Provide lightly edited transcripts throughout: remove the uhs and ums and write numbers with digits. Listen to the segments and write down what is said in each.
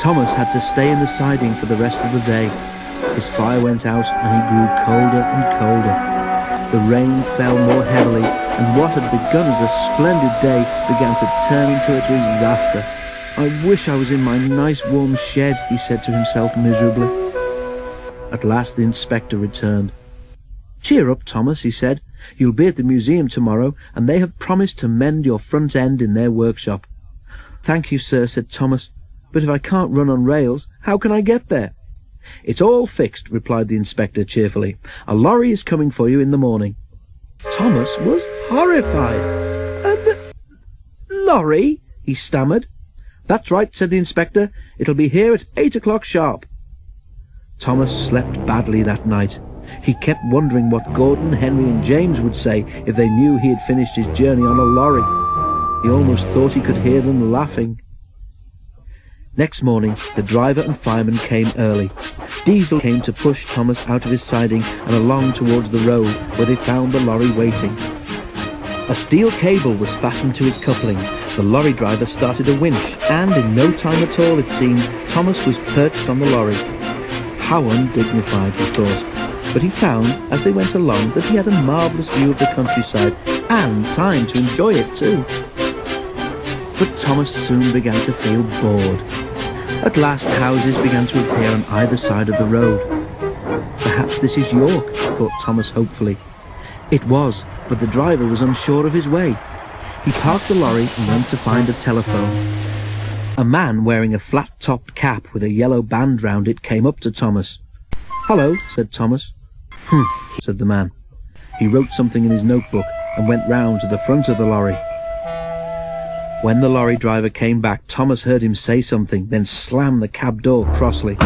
Thomas had to stay in the siding for the rest of the day. His fire went out and he grew colder and colder. The rain fell more heavily, and what had begun as a splendid day began to turn into a disaster. "I wish I was in my nice warm shed," he said to himself miserably. At last the inspector returned. "Cheer up, Thomas," he said. "You'll be at the museum tomorrow, and they have promised to mend your front end in their workshop." "Thank you, sir," said Thomas. "But if I can't run on rails, how can I get there?" "It's all fixed," replied the inspector cheerfully. "A lorry is coming for you in the morning." Thomas was horrified. "A lorry?" he stammered. "That's right," said the inspector. "It'll be here at 8 o'clock sharp." Thomas slept badly that night. He kept wondering what Gordon, Henry and James would say if they knew he had finished his journey on a lorry. He almost thought he could hear them laughing. Next morning, the driver and fireman came early. Diesel came to push Thomas out of his siding and along towards the road, where they found the lorry waiting. A steel cable was fastened to his coupling. The lorry driver started a winch, and in no time at all, it seemed, Thomas was perched on the lorry. How undignified, he thought. But he found, as they went along, that he had a marvellous view of the countryside, and time to enjoy it too. But Thomas soon began to feel bored. At last houses began to appear on either side of the road. "Perhaps this is York," thought Thomas hopefully. It was, but the driver was unsure of his way. He parked the lorry and went to find a telephone. A man wearing a flat-topped cap with a yellow band round it came up to Thomas. "Hello," said Thomas. Said the man. He wrote something in his notebook and went round to the front of the lorry. When the lorry driver came back, Thomas heard him say something, then slam the cab door crossly.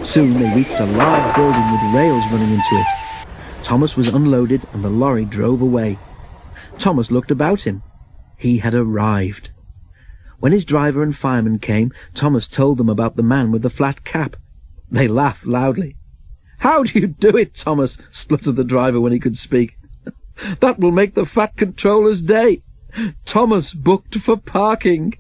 Soon they reached a large building with rails running into it. Thomas was unloaded and the lorry drove away. Thomas looked about him. He had arrived. When his driver and fireman came, Thomas told them about the man with the flat cap. They laughed loudly. "How do you do it, Thomas?" spluttered the driver when he could speak. "That will make the Fat Controller's day. Thomas booked for parking."